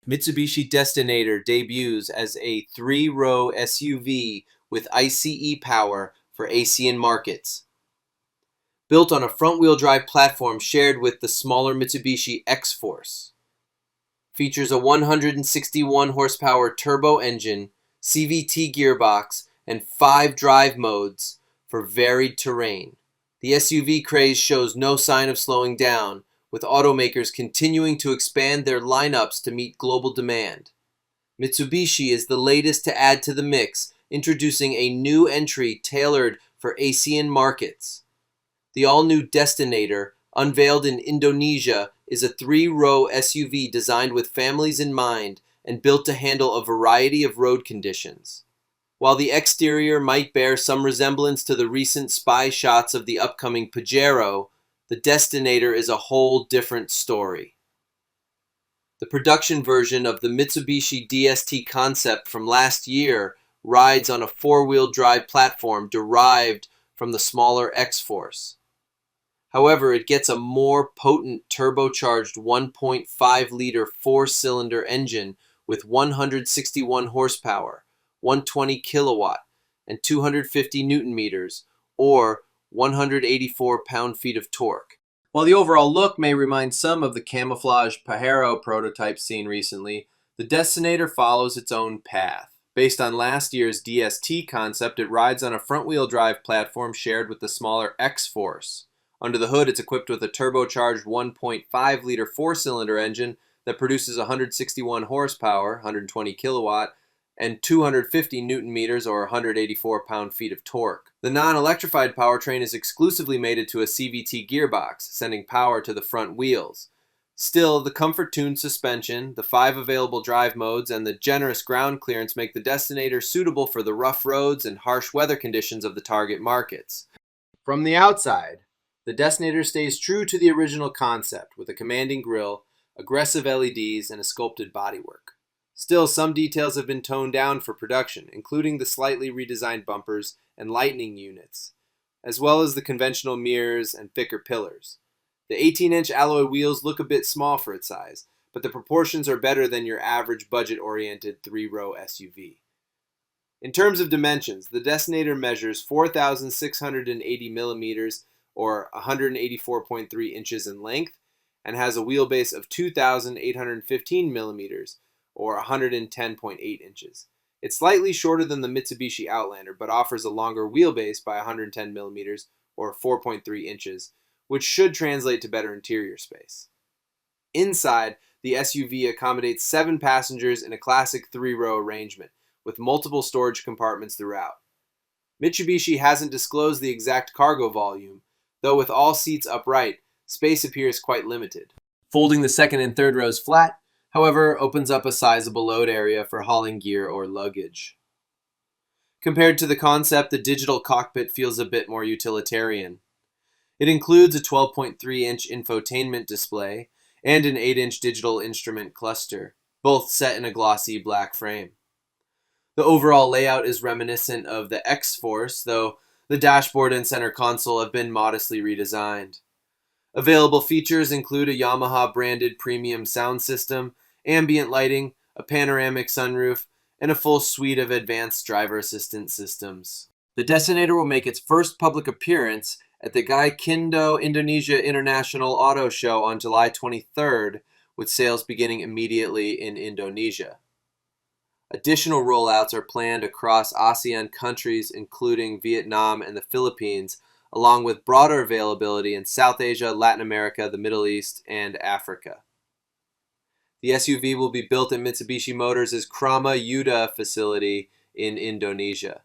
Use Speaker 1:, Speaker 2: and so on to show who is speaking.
Speaker 1: Mitsubishi Destinator debuts as a three-row SUV with ICE power for ASEAN markets. Built on a front-wheel drive platform shared with the smaller Mitsubishi X-Force. Features a 161 horsepower turbo engine, CVT gearbox, and 5 drive modes for varied terrain. The SUV craze shows no sign of slowing down, with automakers continuing to expand their lineups to meet global demand. Mitsubishi is the latest to add to the mix, introducing a new entry tailored for ASEAN markets. The all-new Destinator, unveiled in Indonesia, is a three-row SUV designed with families in mind and built to handle a variety of road conditions. While the exterior might bear some resemblance to the recent spy shots of the upcoming Pajero, the Destinator is a whole different story. The production version of the Mitsubishi DST concept from last year rides on a four-wheel drive platform derived from the smaller X-Force. However, it gets a more potent turbocharged 1.5-liter four-cylinder engine with 161 horsepower, 120 kilowatt, and 250 newton meters, or 184 pound-feet of torque. While the overall look may remind some of the camouflage Pajero prototype seen recently, the Destinator follows its own path. Based on last year's DST concept, it rides on a front-wheel drive platform shared with the smaller X-Force. Under the hood, it's equipped with a turbocharged 1.5-liter four-cylinder engine that produces 161 horsepower, 120 kilowatt, and 250 newton meters or 184 pound-feet of torque. The non-electrified powertrain is exclusively mated to a CVT gearbox, sending power to the front wheels. Still, the comfort-tuned suspension, the 5 available drive modes, and the generous ground clearance make the Destinator suitable for the rough roads and harsh weather conditions of the target markets. From the outside, the Destinator stays true to the original concept, with a commanding grille, aggressive LEDs, and a sculpted bodywork. Still, some details have been toned down for production, including the slightly redesigned bumpers and lighting units, as well as the conventional mirrors and thicker pillars. The 18-inch alloy wheels look a bit small for its size, but the proportions are better than your average budget-oriented three-row SUV. In terms of dimensions, the Destinator measures 4,680 millimeters or 184.3 inches in length and has a wheelbase of 2,815 millimeters or 110.8 inches. It's slightly shorter than the Mitsubishi Outlander, but offers a longer wheelbase by 110 millimeters or 4.3 inches, which should translate to better interior space. Inside, the SUV accommodates 7 passengers in a classic three-row arrangement, with multiple storage compartments throughout. Mitsubishi hasn't disclosed the exact cargo volume, though with all seats upright, space appears quite limited. Folding the second and third rows flat, however, opens up a sizable load area for hauling gear or luggage. Compared to the concept, the digital cockpit feels a bit more utilitarian. It includes a 12.3-inch infotainment display and an 8-inch digital instrument cluster, both set in a glossy black frame. The overall layout is reminiscent of the X-Force, though the dashboard and center console have been modestly redesigned. Available features include a Yamaha-branded premium sound system, ambient lighting, a panoramic sunroof, and a full suite of advanced driver assistance systems. The Destinator will make its first public appearance at the Gaikindo Indonesia International Auto Show on July 23rd, with sales beginning immediately in Indonesia. Additional rollouts are planned across ASEAN countries, including Vietnam and the Philippines, along with broader availability in South Asia, Latin America, the Middle East, and Africa. The SUV will be built at Mitsubishi Motors' Krama Yuda facility in Indonesia.